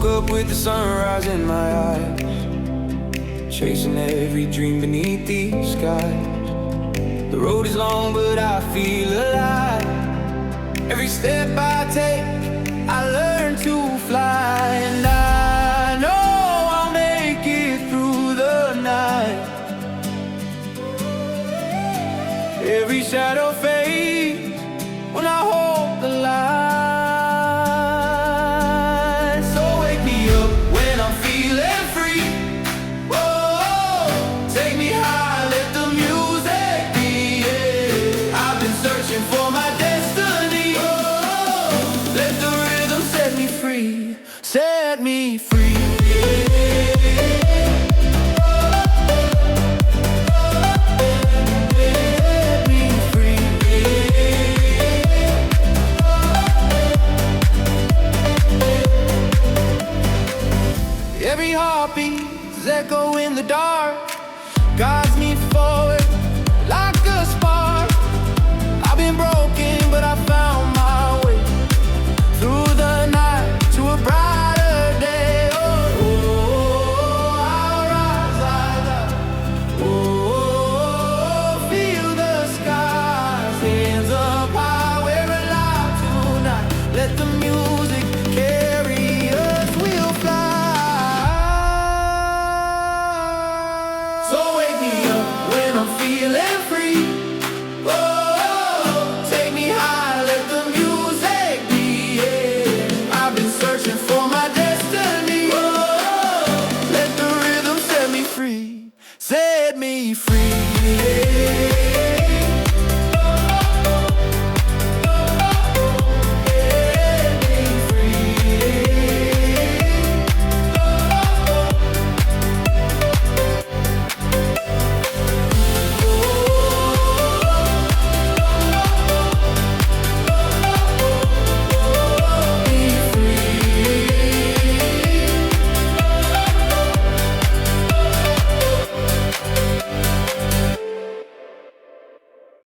woke up with the sunrise in my eyes, chasing every dream beneath these skies. The road is long but I feel alive. Every step I take I learn to fly, and I know I'll make it through the night. Every shadow fades when I hold the light. So wake me up when I'm feeling free. Whoa, take me high, let the music be, yeah. I've been searching for my destiny. Whoa, let the rhythm set me free, set me free. Every heartbeat is echo in the dark.